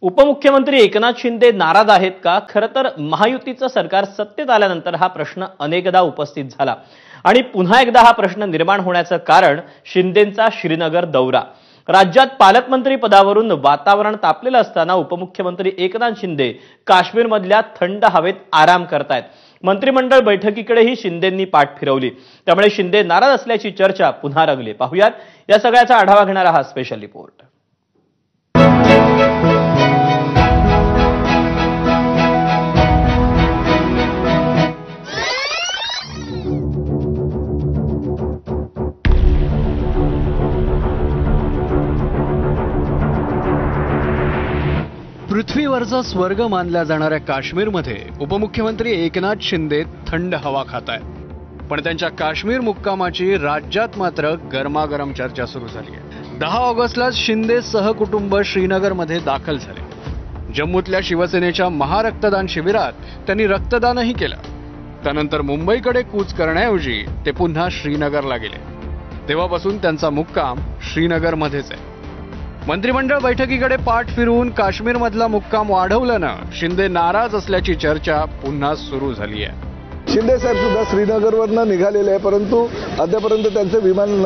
उपमुख्यमंत्री एकनाथ शिंदे नाराज आहेत का? खरं तर महायुतीचं सरकार सत्तेत आल्यानंतर हा प्रश्न अनेकदा उपस्थित झाला आणि पुन्हा एकदा हा प्रश्न निर्माण होण्याचं कारण शिंदेंचा श्रीनगर दौरा। राज्यात पालकमंत्री पदावरून वातावरण तापलेलं असताना उपमुख्यमंत्री एकनाथ शिंदे काश्मीरमधल्या थंड हवेत आराम करतायत। मंत्रिमंडळ बैठकीकडेही शिंदेंनी पाठ फिरवली, त्यामुळे शिंदे नाराज असल्याची चर्चा पुन्हा रंगली। पाहुयात या सगळ्याचा आढावा घेणारा हा स्पेशल रिपोर्ट। पृथ्वीवरचा स्वर्ग मानल्या जाणाऱ्या काश्मीरमध्ये उपमुख्यमंत्री एकनाथ शिंदे थंड हवा खातायत, पण त्यांच्या काश्मीर मुक्कामाची राज्यात मात्र गरमागरम चर्चा सुरू झाली आहे। 10 ऑगस्टला शिंदे सहकुटुंब श्रीनगरमध्ये दाखल झाले। जम्मूतल्या शिवसेनेच्या महारक्तदान शिबिरात त्यांनी रक्तदानही केलं। त्यानंतर मुंबईकडे कूच करण्याऐवजी ते पुन्हा श्रीनगरला गेले। तेव्हापासून त्यांचा मुक्काम श्रीनगरमध्येच आहे। मंत्रिमंडळ बैठकीकडे पाठ फिरवून काश्मीरमधला मुक्काम वाढवल्यानं शिंदे नाराज असल्याची चर्चा पुन्हा सुरू झाली आहे। शिंदे साहेब सुद्धा श्रीनगरवरनं निघालेले आहे, परंतु अद्यापर्यंत त्यांचं विमान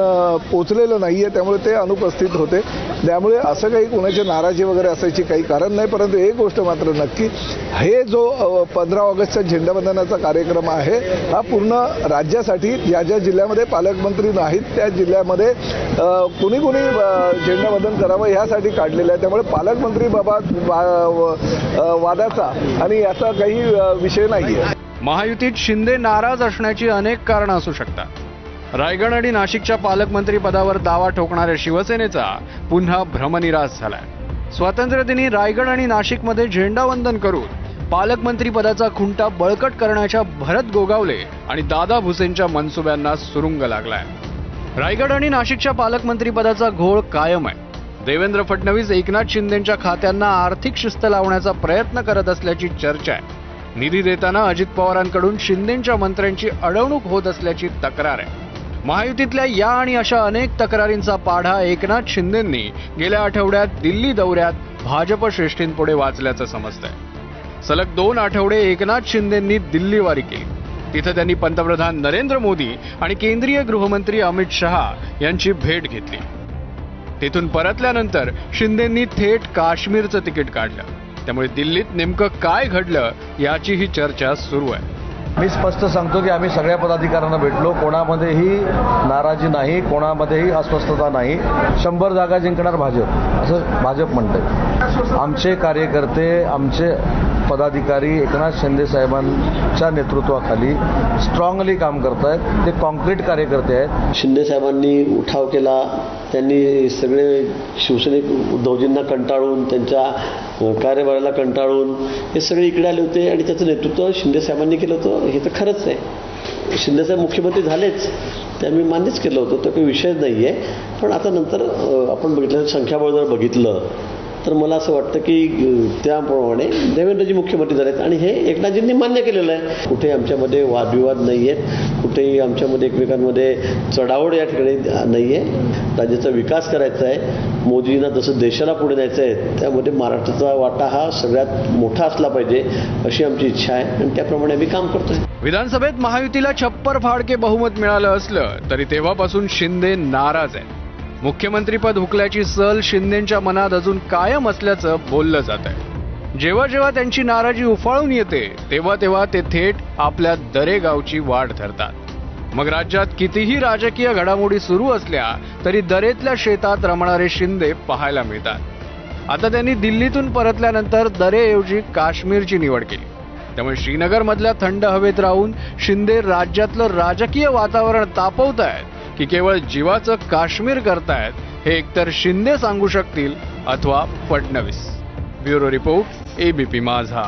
पोहोचलेलं नाहीये, त्यामुळे ते अनुपस्थित होते। त्यामुळे असं काही कोणाची नाराजी वगैरे असायची काही कारण नाही। परंतु एक गोष्ट मात्र नक्की, हे जो 15 ऑगस्टचा झेंडावंदनाचा कार्यक्रम आहे हा पूर्ण राज्यासाठी ज्या ज्या जिल्ह्यामध्ये पालकमंत्री नाहीत त्या जिल्ह्यामध्ये कुणी झेंडावंदन करावं यासाठी काढलेलं आहे। त्यामुळे पालकमंत्री बाबत वादाचा आणि याचा काही विषय नाहीये। महायुतीत शिंदे नाराज असण्याची अनेक कारणं असू शकतात। रायगड आणि नाशिकच्या पालकमंत्री पदावर दावा ठोकणाऱ्या शिवसेनेचा पुन्हा भ्रमनिरास झालाय। स्वातंत्र्यदिनी रायगड आणि नाशिकमध्ये झेंडावंदन करून पालकमंत्री पदाचा खुंटा बळकट करण्याच्या भरत गोगावले आणि दादा भुसेंच्या मनसुब्यांना सुरुंग लागलाय। रायगड आणि नाशिकच्या पालकमंत्री पदाचा घोळ कायम आहे। देवेंद्र फडणवीस एकनाथ शिंदेंच्या खात्यांना आर्थिक शिस्त लावण्याचा प्रयत्न करत असल्याची चर्चा आहे। निधी देताना अजित पवारांकडून शिंदेंच्या मंत्र्यांची अडवणूक होत असल्याची तक्रार आहे। महायुतीतल्या या आणि अशा अनेक तक्रारींचा पाढा एकनाथ शिंदेंनी गेल्या आठवड्यात दिल्ली दौऱ्यात भाजप श्रेष्ठींपुढे वाचल्याचं समजतंय। सलग 2 आठवडे एकनाथ शिंदेंनी दिल्लीवारी केली। तिथे त्यांनी पंतप्रधान नरेंद्र मोदी आणि केंद्रीय गृहमंत्री अमित शहा यांची भेट घेतली। तिथून परतल्यानंतर शिंदेंनी थेट काश्मीरचं तिकीट काढलं। त्यामुळे दिल्लीत नेमकं काय घडलं याचीही चर्चा सुरू आहे। मी स्पष्ट सांगतो की आम्ही सगळ्या पदाधिकाऱ्यांना भेटलो, कोणामध्येही नाराजी नाही, कोणामध्येही अस्वस्थता नाही। 100 जागा जिंकणार भाजप असं भाजप म्हणते। आमचे कार्यकर्ते, आमचे पदाधिकारी एकनाथ शिंदे साहेबांच्या नेतृत्वाखाली स्ट्रॉंगली काम करत आहेत। ते कॉन्क्रीट कार्यकर्ते आहेत। शिंदे साहेबांनी उठाव केला, त्यांनी सगळे शिवसैनिक उद्धवजींना कंटाळून, त्यांच्या कार्यभाराला कंटाळून हे सगळे इकडे आले होते आणि त्याचं नेतृत्व शिंदे साहेबांनी केलं होतं। हे तर खरंच आहे। शिंदे साहेब मुख्यमंत्री झालेच, ते आम्ही मान्यच केलं होतं, तो काही विषयच नाही आहे। पण आता नंतर आपण बघितलं, संख्याबळ जर बघितलं तर मला असं वाटतं की त्याप्रमाणे देवेंद्रजी मुख्यमंत्री झालेत आणि हे एकनाथजींनी मान्य केलेलं आहे। कुठेही आमच्यामध्ये वादविवाद नाही आहेत, कुठेही आमच्यामध्ये एकमेकांमध्ये चढाओढ या ठिकाणी नाही आहे। राज्याचा विकास करायचा आहे, मोदींना जसं देशाला पुढे न्यायचं आहे, त्यामध्ये महाराष्ट्राचा वाटा हा सगळ्यात मोठा असला पाहिजे अशी आमची इच्छा आहे आणि त्याप्रमाणे आम्ही काम करतोय। विधानसभेत महायुतीला छप्पर फाडके बहुमत मिळालं असलं तरी तेव्हापासून शिंदे नाराज आहे। मुख्यमंत्रीपद हुकल्याची सल शिंदेंच्या मनात अजून कायम असल्याचं बोललं जात आहे। जेव्हा जेव्हा त्यांची नाराजी उफाळून येते तेव्हा तेव्हा ते थेट आपल्या दरेगावची वाट धरतात। मग राज्यात कितीही राजकीय घडामोडी सुरू असल्या तरी दरेतल्या शेतात रमणारे शिंदे पाहायला मिळतात। आता त्यांनी दिल्लीतून परतल्यानंतर दरेऐवजी काश्मीरची निवड केली। त्यामुळे श्रीनगरमधल्या थंड हवेत राहून शिंदे राज्यातलं राजकीय वातावरण तापवतायत की केवळ जीवाचं काश्मीर करतायत हे एकतर शिंदे सांगू शकतील अथवा फडणवीस। ब्युरो रिपोर्ट, ABP माझा।